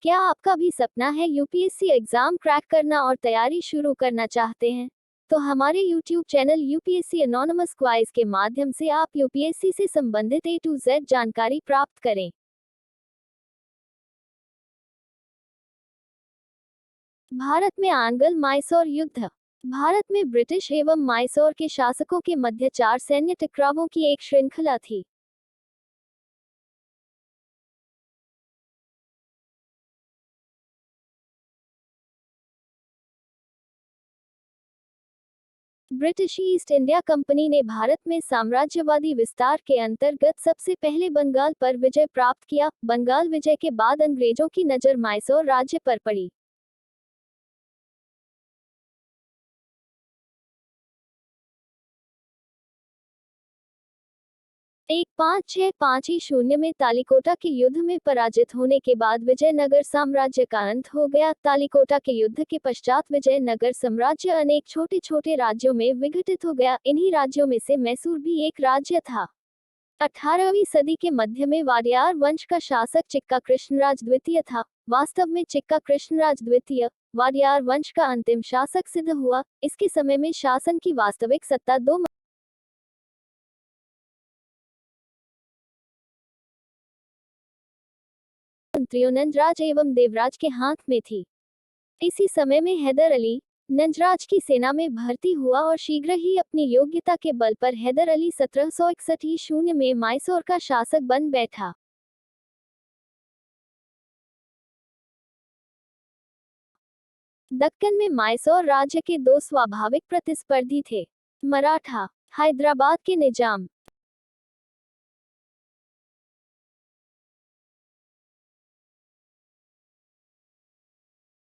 क्या आपका भी सपना है यूपीएससी एग्जाम क्रैक करना और तैयारी शुरू करना चाहते हैं? तो हमारे यूट्यूब चैनल यूपीएससी एनोनमस क्वाइज के माध्यम से आप यूपीएससी से संबंधित ए टू जेड जानकारी प्राप्त करें। भारत में आंग्ल माइसोर युद्ध। भारत में ब्रिटिश एवं माइसोर के शासकों के मध्य 4 सैन्य टकरावों की एक श्रृंखला थी। ब्रिटिश ईस्ट इंडिया कंपनी ने भारत में साम्राज्यवादी विस्तार के अंतर्गत सबसे पहले बंगाल पर विजय प्राप्त किया। बंगाल विजय के बाद अंग्रेजों की नजर मैसूर राज्य पर पड़ी। एक 5-6-5 में तालिकोटा के युद्ध में पराजित होने के बाद विजयनगर साम्राज्य का अंत हो गया। तालिकोटा के युद्ध के पश्चात विजयनगर साम्राज्य अनेक छोटे छोटे राज्यों में विघटित हो गया। इन्हीं राज्यों में से मैसूर भी एक राज्य था। 18वीं सदी के मध्य में वाडियार वंश का शासक चिक्का कृष्णराज द्वितीय था। वास्तव में चिक्का कृष्णराज द्वितीय वाडियार वंश का अंतिम शासक सिद्ध हुआ। इसके समय में शासन की वास्तविक सत्ता दो मंत्रियों नंजराज एवं देवराज के हाथ में थी। इसी समय में हैदर अली नंजराज की सेना में भर्ती हुआ और शीघ्र ही अपनी योग्यता के बल पर हैदर अली 1761 में मैसूर का शासक बन बैठा। दक्कन में मैसूर राज्य के दो स्वाभाविक प्रतिस्पर्धी थे, मराठा, हैदराबाद के निजाम।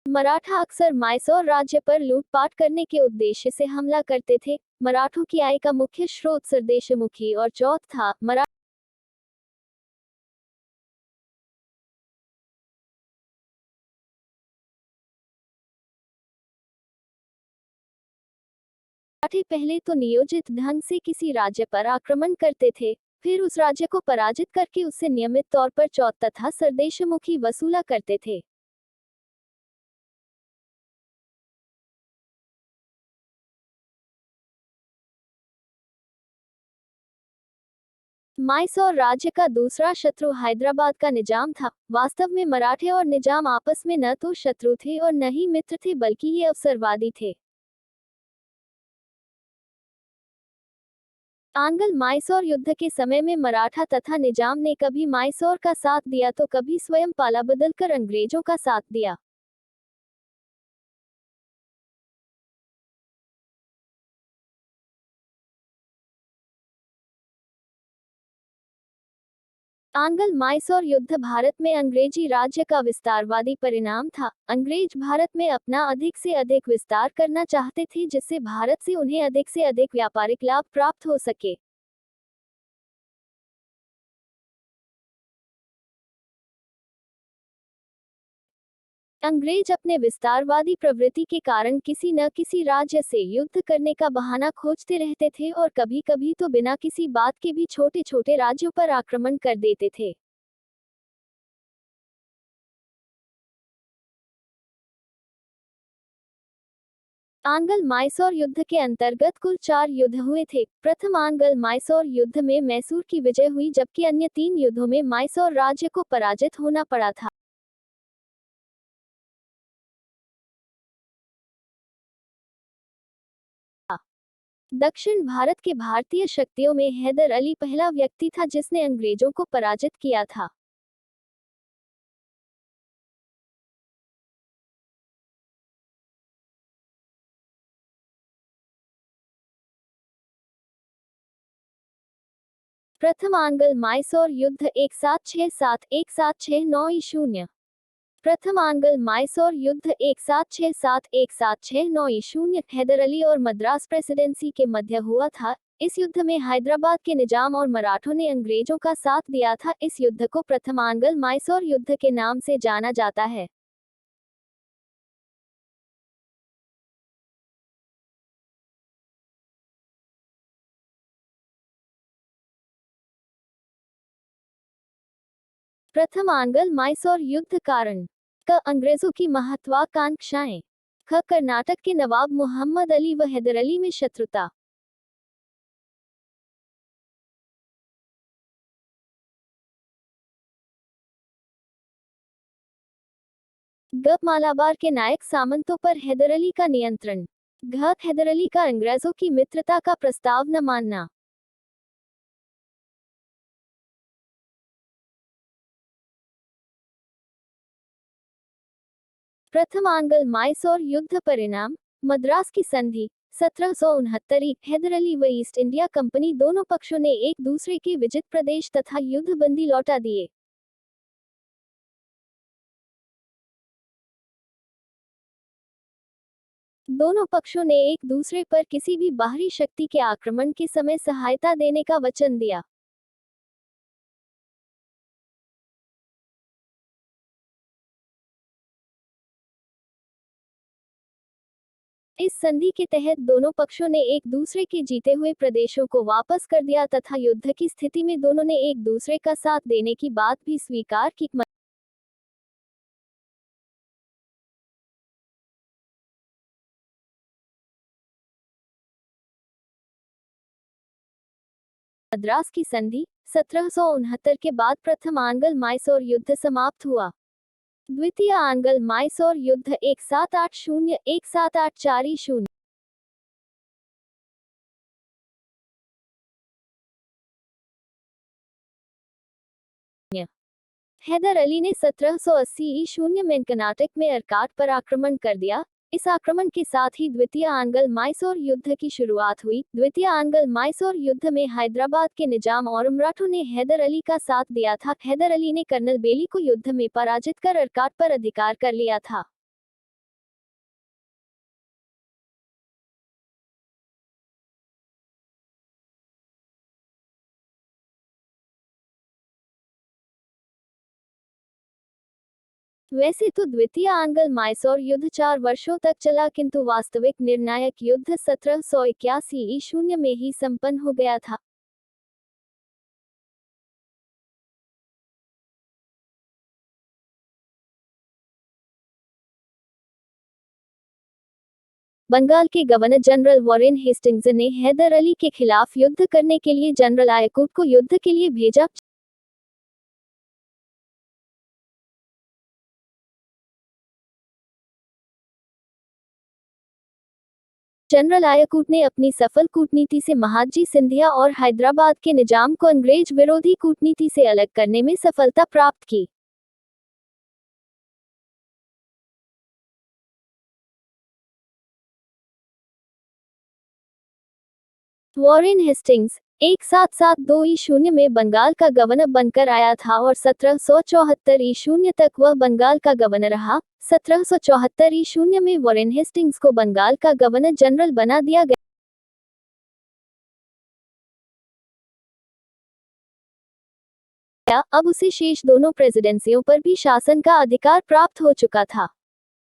मराठा अक्सर मैसूर राज्य पर लूटपाट करने के उद्देश्य से हमला करते थे। मराठों की आय का मुख्य स्रोत सरदेशमुखी और चौथ था। मराठे पहले तो नियोजित ढंग से किसी राज्य पर आक्रमण करते थे, फिर उस राज्य को पराजित करके उससे नियमित तौर पर चौथ तथा सरदेशमुखी वसूला करते थे। मैसूर राज्य का दूसरा शत्रु हैदराबाद का निजाम था। वास्तव में मराठे और निजाम आपस में न तो शत्रु थे और न ही मित्र थे, बल्कि ये अवसरवादी थे। आंग्ल मैसूर युद्ध के समय में मराठा तथा निजाम ने कभी मैसूर का साथ दिया तो कभी स्वयं पाला बदलकर अंग्रेजों का साथ दिया। आंग्ल मैसूर युद्ध भारत में अंग्रेजी राज्य का विस्तारवादी परिणाम था। अंग्रेज भारत में अपना अधिक से अधिक विस्तार करना चाहते थे, जिससे भारत से उन्हें अधिक से अधिक व्यापारिक लाभ प्राप्त हो सके। अंग्रेज अपने विस्तारवादी प्रवृत्ति के कारण किसी न किसी राज्य से युद्ध करने का बहाना खोजते रहते थे और कभी-कभी तो बिना किसी बात के भी छोटे-छोटे राज्यों पर आक्रमण कर देते थे। आंग्ल मैसूर युद्ध के अंतर्गत कुल 4 युद्ध हुए थे। प्रथम आंग्ल मैसूर युद्ध में मैसूर की विजय हुई, जबकि अन्य 3 युद्धों में मैसूर राज्य को पराजित होना पड़ा था। दक्षिण भारत के भारतीय शक्तियों में हैदर अली पहला व्यक्ति था जिसने अंग्रेजों को पराजित किया था। प्रथम आंग्ल मैसूर युद्ध 1767-1769 प्रथम आंग्ल मैसूर युद्ध 1767-1769 हैदर अली और मद्रास प्रेसिडेंसी के मध्य हुआ था। इस युद्ध में हैदराबाद के निजाम और मराठों ने अंग्रेजों का साथ दिया था। इस युद्ध को प्रथम आंग्ल मैसूर युद्ध के नाम से जाना जाता है। प्रथम आंग्ल मैसूर युद्ध कारण क अंग्रेजों की महत्वाकांक्षाएं। ख कर्नाटक के नवाब मोहम्मद अली व हैदर अली में शत्रुता। ग मालाबार के नायक सामंतों पर हैदर अली का नियंत्रण। घ हैदर अली का अंग्रेजों की मित्रता का प्रस्ताव न मानना। प्रथम आंग्ल माइसोर युद्ध परिणाम। मद्रास की संधि 1769। हैदर अली व ईस्ट इंडिया कंपनी दोनों पक्षों ने एक दूसरे के विजित प्रदेश तथा युद्धबंदी लौटा दिए। दोनों पक्षों ने एक दूसरे पर किसी भी बाहरी शक्ति के आक्रमण के समय सहायता देने का वचन दिया। इस संधि के तहत दोनों पक्षों ने एक दूसरे के जीते हुए प्रदेशों को वापस कर दिया तथा युद्ध की स्थिति में दोनों ने एक दूसरे का साथ देने की बात भी स्वीकार की। मद्रास की संधि 1769 के बाद प्रथम आंग्ल माइसोर युद्ध समाप्त हुआ। द्वितीय आंग्ल माइसोर युद्ध 1780-1784। हैदर अली ने 1780 में कर्नाटक में अर्काट पर आक्रमण कर दिया। इस आक्रमण के साथ ही द्वितीय आंग्ल माइसोर युद्ध की शुरुआत हुई। द्वितीय आंग्ल माइसोर युद्ध में हैदराबाद के निजाम और मराठों ने हैदर अली का साथ दिया था। हैदर अली ने कर्नल बेली को युद्ध में पराजित कर अर्काट पर अधिकार कर लिया था। वैसे तो द्वितीय आंग्ल माइसोर युद्ध 4 वर्षों तक चला, किंतु वास्तविक निर्णायक युद्ध 1781 में ही संपन्न हो गया था। बंगाल के गवर्नर जनरल वॉरेन हेस्टिंग्स ने हैदर अली के खिलाफ युद्ध करने के लिए जनरल आयाकुट को युद्ध के लिए भेजा। जनरल आयाकुट ने अपनी सफल कूटनीति से महादजी सिंधिया और हैदराबाद के निजाम को अंग्रेज विरोधी कूटनीति से अलग करने में सफलता प्राप्त की। वॉरेन हेस्टिंग्स 1772 में बंगाल का गवर्नर बनकर आया था और 1774 तक वह बंगाल का गवर्नर रहा। 1774 में वॉरेन हेस्टिंग्स को बंगाल का गवर्नर जनरल बना दिया गया। अब उसे शेष दोनों प्रेसिडेंसियों पर भी शासन का अधिकार प्राप्त हो चुका था।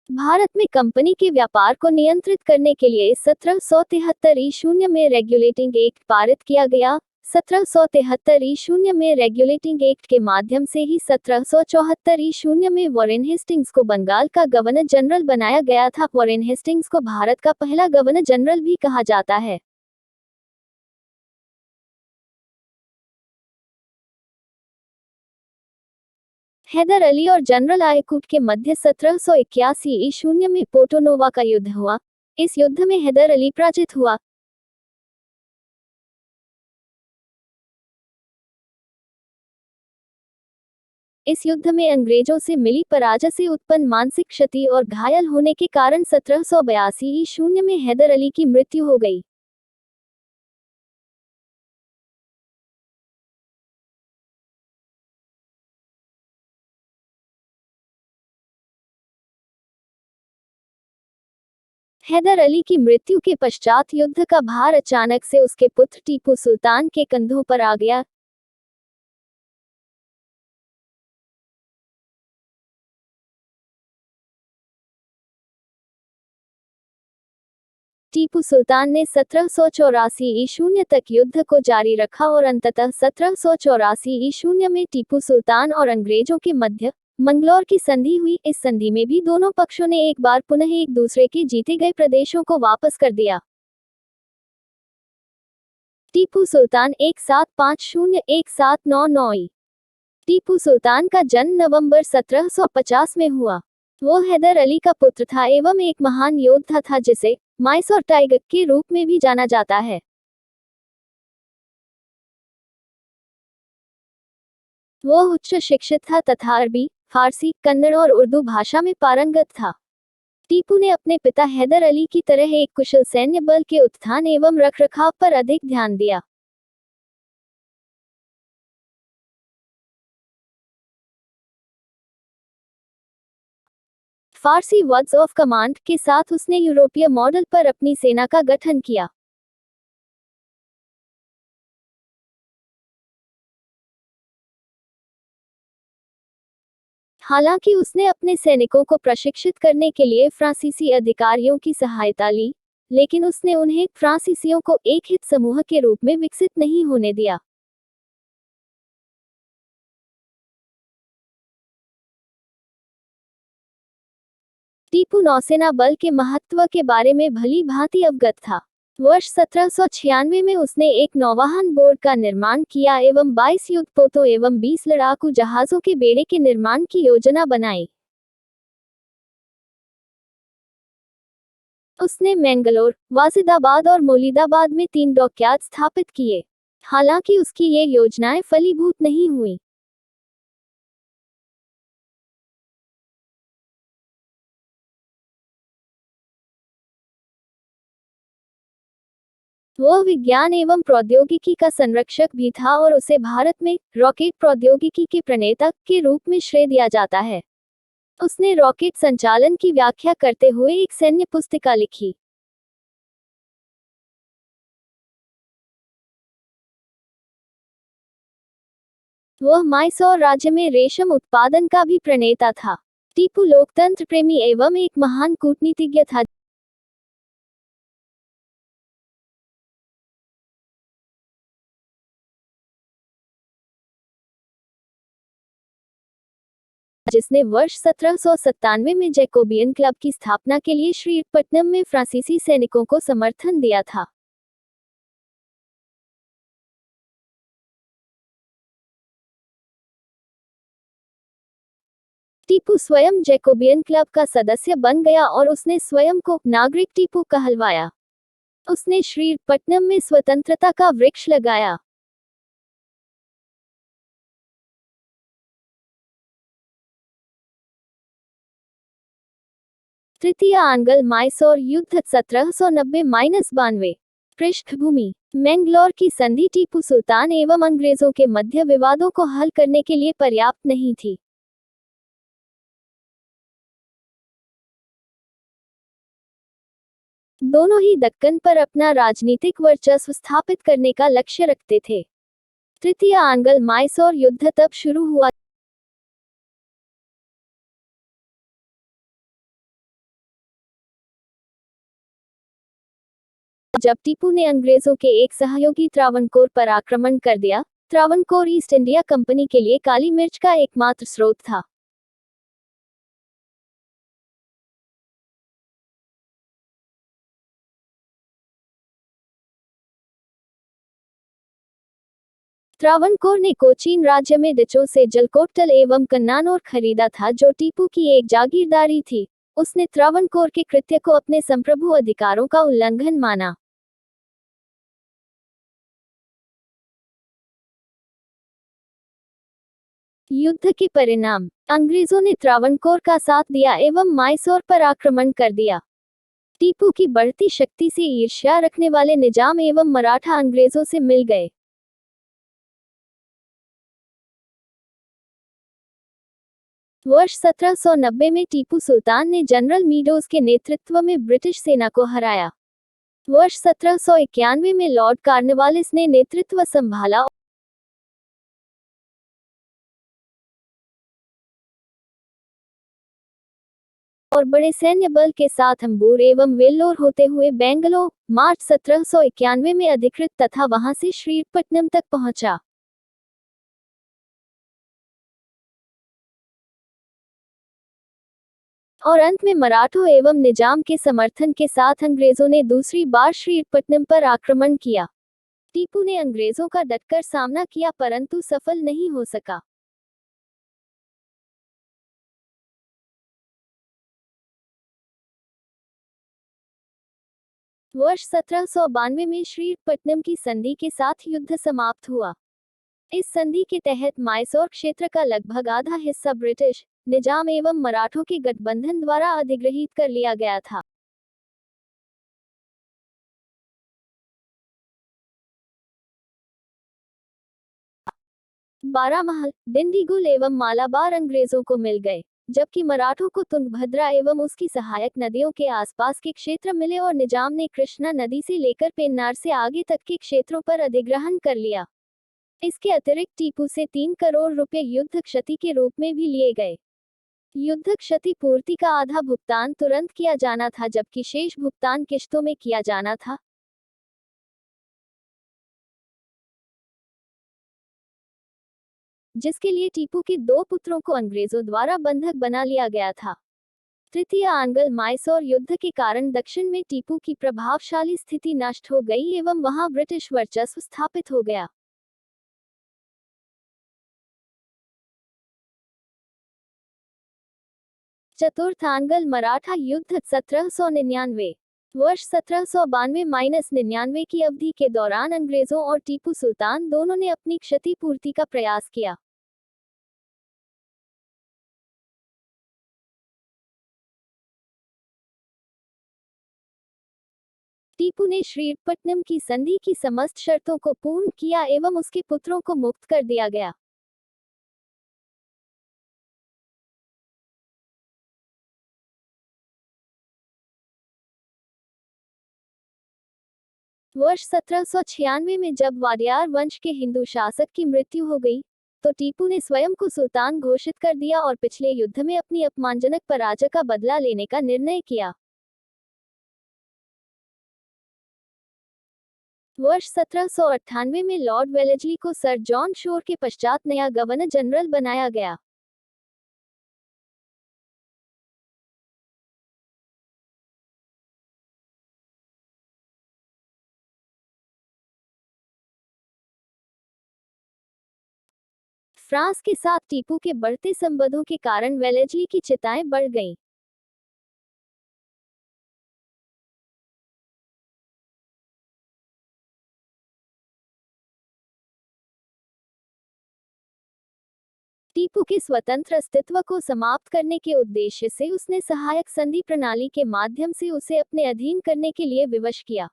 भारत में कंपनी के व्यापार को नियंत्रित करने के लिए 1773 में रेगुलेटिंग एक्ट पारित किया गया। 1773 में रेगुलेटिंग एक्ट के माध्यम से ही 1774 में वॉरेन हेस्टिंग्स को बंगाल का गवर्नर जनरल बनाया गया था। वॉरेन हेस्टिंग्स को भारत का पहला गवर्नर जनरल भी कहा जाता है। हैदर अली और जनरल आयाकुट के मध्य 1781 में पोर्टोनोवा का युद्ध हुआ। इस युद्ध में हैदर अली पराजित हुआ। इस युद्ध में अंग्रेजों से मिली पराजय से उत्पन्न मानसिक क्षति और घायल होने के कारण 1782 में हैदर अली की मृत्यु हो गई। हैदर अली की मृत्यु के पश्चात युद्ध का भार अचानक से उसके पुत्र टीपू सुल्तान के कंधों पर आ गया। टीपू सुल्तान ने 1784 तक युद्ध को जारी रखा और अंततः 1784 में टीपू सुल्तान और अंग्रेजों के मध्य मंगलौर की संधि हुई। इस संधि में भी दोनों पक्षों ने एक बार पुनः एक दूसरे के जीते गए प्रदेशों को वापस कर दिया। टीपू सुल्तान 1750-1799 टीपू सुल्तान का जन्म नवंबर 1750 में हुआ। वो हैदर अली का पुत्र था एवं एक महान योद्धा था जिसे माइसोर टाइगर के रूप में भी जाना जाता है। वो उच्च शिक्षित था तथा अरबी, फारसी, कन्नड़ और उर्दू भाषा में पारंगत था। टीपू ने अपने पिता हैदर अली की तरह एक कुशल सैन्य बल के उत्थान एवं रखरखाव पर अधिक ध्यान दिया। फारसी वर्ड्स ऑफ कमांड के साथ उसने यूरोपीय मॉडल पर अपनी सेना का गठन किया। हालांकि उसने अपने सैनिकों को प्रशिक्षित करने के लिए फ्रांसीसी अधिकारियों की सहायता ली, लेकिन उसने उन्हें फ्रांसीसियों को एक हित समूह के रूप में विकसित नहीं होने दिया। टीपू नौसेना बल के महत्व के बारे में भली भांति अवगत था। वर्ष 1796 में उसने एक नौवाहन बोर्ड का निर्माण किया एवं 22 युद्धपोतों एवं 20 लड़ाकू जहाजों के बेड़े के निर्माण की योजना बनाई। उसने मैंगलोर, वाजिदाबाद और मोलिदाबाद में 3 डॉकयार्ड स्थापित किए। हालांकि उसकी ये योजनाएं फलीभूत नहीं हुई। वह विज्ञान एवं प्रौद्योगिकी का संरक्षक भी था और उसे भारत में रॉकेट प्रौद्योगिकी के प्रणेता के रूप में श्रेय दिया जाता है। उसने रॉकेट संचालन की व्याख्या करते हुए एक सैन्य पुस्तिका लिखी। वह माइसौर राज्य में रेशम उत्पादन का भी प्रणेता था। टीपू लोकतंत्र प्रेमी एवं एक महान कूटनीतिज्ञ था, जिसने वर्ष 1797 में जैकोबियन क्लब की स्थापना के लिए श्रीरंगपट्टनम में फ्रांसीसी सैनिकों को समर्थन दिया था। टीपू स्वयं जैकोबियन क्लब का सदस्य बन गया और उसने स्वयं को नागरिक टीपू कहलवाया। उसने श्रीरंगपट्टनम में स्वतंत्रता का वृक्ष लगाया। तृतीय आंग्ल माइसौर युद्ध 1790-92 पृष्ठभूमि। मैंगलोर की संधि टीपू सुल्तान एवं अंग्रेजों के मध्य विवादों को हल करने के लिए पर्याप्त नहीं थी। दोनों ही दक्कन पर अपना राजनीतिक वर्चस्व स्थापित करने का लक्ष्य रखते थे। तृतीय आंग्ल माइसौर युद्ध तब शुरू हुआ जब टीपू ने अंग्रेजों के एक सहयोगी त्रावणकोर पर आक्रमण कर दिया। त्रावणकोर ईस्ट इंडिया कंपनी के लिए काली मिर्च का एकमात्र स्रोत था। त्रावणकोर ने कोचीन राज्य में डिचो से जलकोटल एवं कन्नानौर खरीदा था, जो टीपू की एक जागीरदारी थी। उसने त्रावणकोर के कृत्य को अपने संप्रभु अधिकारों का उल्लंघन माना। युद्ध के परिणाम। अंग्रेजों ने त्रावणकोर का साथ दिया एवं माइसौर पर आक्रमण कर दिया। टीपू की बढ़ती शक्ति से ईर्ष्या रखने वाले निजाम एवं मराठा अंग्रेजों से मिल गए। वर्ष 1790 में टीपू सुल्तान ने जनरल मीडोज के नेतृत्व में ब्रिटिश सेना को हराया। वर्ष 1791 में लॉर्ड कार्नवालिस ने नेतृत्व संभाला और बड़े सैन्य बल के साथ अंबूर एवं वेल्लोर होते हुए बेंगलोर मार्च 1791 में अधिकृत तथा वहां से श्रीरंगपट्टनम तक पहुंचा। और अंत में मराठों एवं निजाम के समर्थन के साथ अंग्रेजों ने दूसरी बार श्रीरंगपट्टनम पर आक्रमण किया। टीपू ने अंग्रेजों का डटकर सामना किया परंतु सफल नहीं हो सका। वर्ष 1792 में श्रीरंगपट्टनम की संधि के साथ युद्ध समाप्त हुआ। इस संधि के तहत माइसोर क्षेत्र का लगभग आधा हिस्सा ब्रिटिश निजाम एवं मराठों के गठबंधन द्वारा अधिग्रहित कर लिया गया था। बारामहल, डिंडीगुल एवं मालाबार अंग्रेजों को मिल गए, जबकि मराठों को तुंगभद्रा एवं उसकी सहायक नदियों के आसपास के क्षेत्र मिले और निजाम ने कृष्णा नदी से लेकर पेन्नार से आगे तक के क्षेत्रों पर अधिग्रहण कर लिया। इसके अतिरिक्त टीपू से 3 करोड़ रुपए युद्ध क्षति के रूप में भी लिए गए। युद्ध क्षति पूर्ति का आधा भुगतान तुरंत किया जाना था जबकि शेष भुगतान किश्तों में किया जाना था। जिसके लिए टीपू के 2 पुत्रों को अंग्रेजों द्वारा बंधक बना लिया गया था। तृतीय आंग्ल माइसोर युद्ध के कारण दक्षिण में टीपू की प्रभावशाली स्थिति नष्ट हो गई एवं वहां ब्रिटिश वर्चस्व स्थापित हो गया। चतुर्थ आंग्ल मराठा युद्ध 1799। वर्ष 1792-99 की अवधि के दौरान अंग्रेजों और टीपू सुल्तान दोनों ने अपनी क्षतिपूर्ति का प्रयास किया। टीपू ने श्रीरंगपट्टनम की संधि की समस्त शर्तों को पूर्ण किया एवं उसके पुत्रों को मुक्त कर दिया गया। वर्ष 1796 में जब वाडियार वंश के हिंदू शासक की मृत्यु हो गई, तो टीपू ने स्वयं को सुल्तान घोषित कर दिया और पिछले युद्ध में अपनी अपमानजनक पराजय का बदला लेने का निर्णय किया। वर्ष 1798 में लॉर्ड वेलेस्ली को सर जॉन शोर के पश्चात नया गवर्नर जनरल बनाया गया। फ्रांस के साथ टीपू के बढ़ते संबंधों के कारण वेलेस्ली की चिंताएं बढ़ गईं। टीपू के स्वतंत्र अस्तित्व को समाप्त करने के उद्देश्य से उसने सहायक संधि प्रणाली के माध्यम से उसे अपने अधीन करने के लिए विवश किया।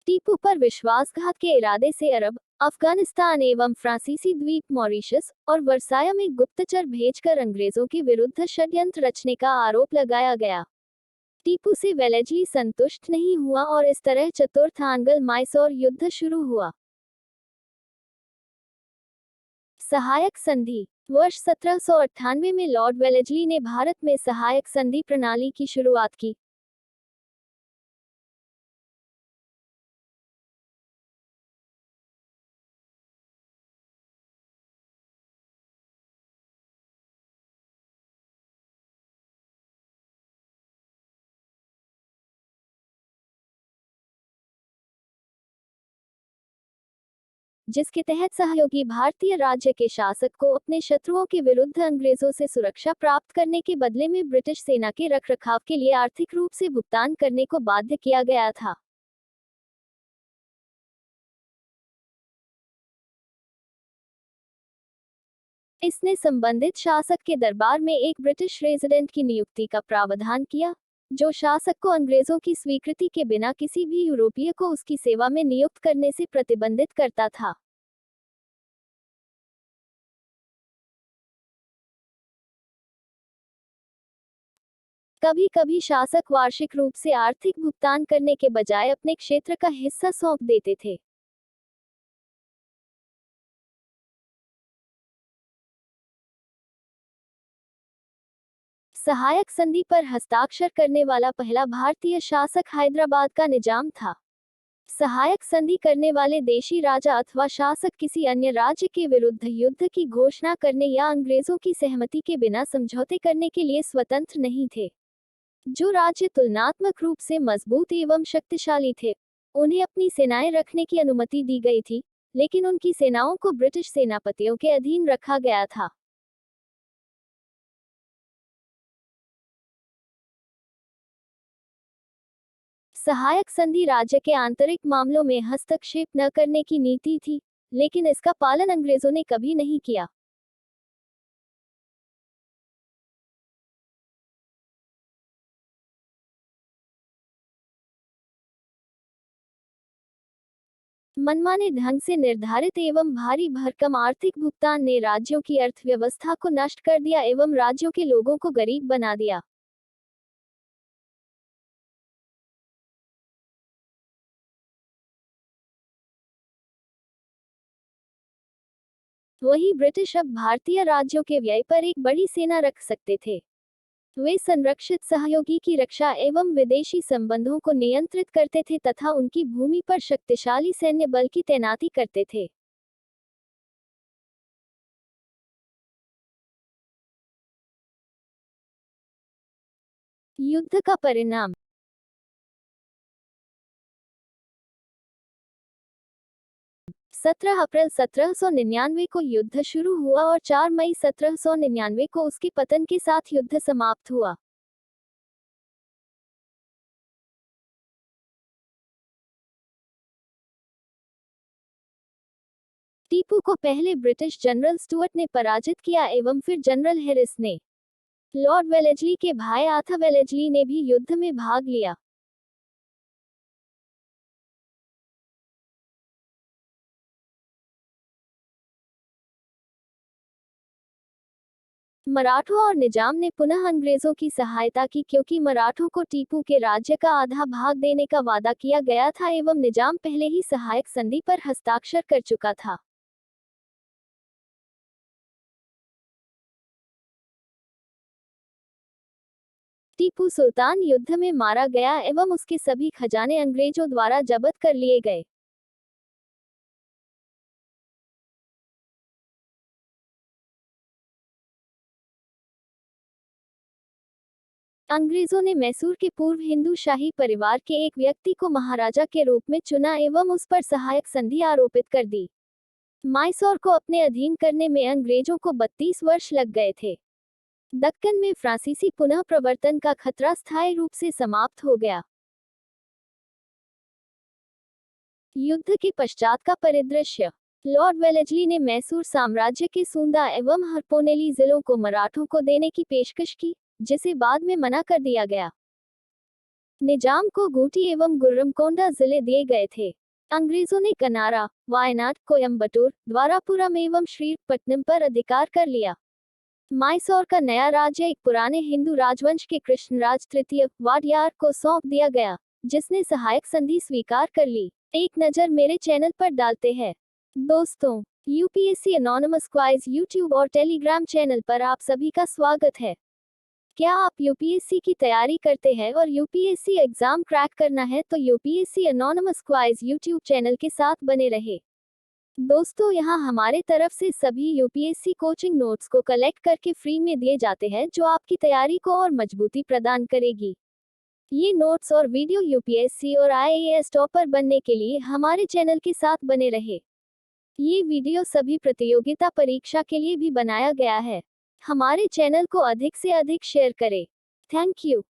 टीपू पर विश्वासघात के इरादे से अरब, अफगानिस्तान एवं फ्रांसीसी द्वीप मॉरिशस और वर्साया में गुप्तचर भेजकर अंग्रेजों के विरुद्ध षड्यंत्र रचने का आरोप लगाया गया। टीपू से वेलेस्ली संतुष्ट नहीं हुआ और इस तरह चतुर्थ आंग्ल माइसोर युद्ध शुरू हुआ। सहायक संधि। वर्ष 1798 में लॉर्ड वेलेस्ली ने भारत में सहायक संधि प्रणाली की शुरुआत की। जिसके तहत सहयोगी भारतीय राज्य के शासक को अपने शत्रुओं के विरुद्ध अंग्रेजों से सुरक्षा प्राप्त करने के बदले में ब्रिटिश सेना के रखरखाव के लिए आर्थिक रूप से भुगतान करने को बाध्य किया गया था। इसने संबंधित शासक के दरबार में एक ब्रिटिश रेजिडेंट की नियुक्ति का प्रावधान किया, जो शासक को अंग्रेजों की स्वीकृति के बिना किसी भी यूरोपीय को उसकी सेवा में नियुक्त करने से प्रतिबंधित करता था। कभी कभी शासक वार्षिक रूप से आर्थिक भुगतान करने के बजाय अपने क्षेत्र का हिस्सा सौंप देते थे। सहायक संधि पर हस्ताक्षर करने वाला पहला भारतीय शासक हैदराबाद का निजाम था। सहायक संधि करने वाले देशी राजा अथवा शासक किसी अन्य राज्य के विरुद्ध युद्ध की घोषणा करने या अंग्रेजों की सहमति के बिना समझौते करने के लिए स्वतंत्र नहीं थे। जो राज्य तुलनात्मक रूप से मजबूत एवं शक्तिशाली थे, उन्हें अपनी सेनाएं रखने की अनुमति दी गई थी, लेकिन उनकी सेनाओं को ब्रिटिश सेनापतियों के अधीन रखा गया था। सहायक संधि राज्य के आंतरिक मामलों में हस्तक्षेप न करने की नीति थी, लेकिन इसका पालन अंग्रेजों ने कभी नहीं किया। मनमाने ढंग से निर्धारित एवं भारी भरकम आर्थिक भुगतान ने राज्यों की अर्थव्यवस्था को नष्ट कर दिया एवं राज्यों के लोगों को गरीब बना दिया। वही ब्रिटिश अब भारतीय राज्यों के व्यय पर एक बड़ी सेना रख सकते थे। वे संरक्षित सहयोगी की रक्षा एवं विदेशी संबंधों को नियंत्रित करते थे तथा उनकी भूमि पर शक्तिशाली सैन्य बल की तैनाती करते थे। युद्ध का परिणाम। 17 अप्रैल 1799 को युद्ध शुरू हुआ और 4 मई 1799 को उसके पतन के साथ युद्ध समाप्त हुआ। टीपू को पहले ब्रिटिश जनरल स्टुअर्ट ने पराजित किया एवं फिर जनरल हैरिस ने। लॉर्ड वेलेस्ली के भाई आर्थर वेलेस्ली ने भी युद्ध में भाग लिया। मराठों और निजाम ने पुनः अंग्रेजों की सहायता की क्योंकि मराठों को टीपू के राज्य का आधा भाग देने का वादा किया गया था एवं निजाम पहले ही सहायक संधि पर हस्ताक्षर कर चुका था। टीपू सुल्तान युद्ध में मारा गया एवं उसके सभी खजाने अंग्रेजों द्वारा जब्त कर लिए गए। अंग्रेजों ने मैसूर के पूर्व हिंदू शाही परिवार के एक व्यक्ति को महाराजा के रूप में चुना एवं उस पर सहायक संधि आरोपित कर दी। मैसूर को अपने अधीन करने में अंग्रेजों को 32 वर्ष लग गए थे। दक्कन में फ्रांसीसी पुनः प्रवर्तन का खतरा स्थायी रूप से समाप्त हो गया। युद्ध के पश्चात का परिदृश्य। लॉर्ड वेलेस्ली ने मैसूर साम्राज्य के सूंदा एवं हरपोनेली जिलों को मराठों को देने की पेशकश की, जिसे बाद में मना कर दिया गया। निजाम को गूटी एवं गुर्रमकोंडा जिले दिए गए थे। अंग्रेजों ने कनारा, वायनाड, कोयम्बटूर, द्वारापुरम एवं श्रीरंगपट्टनम पर अधिकार कर लिया। मैसूर का नया राज्य एक पुराने हिंदू राजवंश के कृष्णराज तृतीय वाडियार को सौंप दिया गया, जिसने सहायक संधि स्वीकार कर ली। एक नज़र मेरे चैनल पर डालते हैं। दोस्तों, यूपीएससी एनोनिमस क्वाइज यूट्यूब और टेलीग्राम चैनल पर आप सभी का स्वागत है। क्या आप यूपीएससी की तैयारी करते हैं और यूपीएससी एग्जाम क्रैक करना है तो यूपीएससी एनोनिमस क्वाइज यूट्यूब चैनल के साथ बने रहे। दोस्तों, यहाँ हमारे तरफ से सभी यूपीएससी कोचिंग नोट्स को कलेक्ट करके फ्री में दिए जाते हैं जो आपकी तैयारी को और मजबूती प्रदान करेगी। ये नोट्स और वीडियो यूपीएससी और आईएएस टॉपर बनने के लिए हमारे चैनल के साथ बने रहे। ये वीडियो सभी प्रतियोगिता परीक्षा के लिए भी बनाया गया है। हमारे चैनल को अधिक से अधिक शेयर करें। Thank you.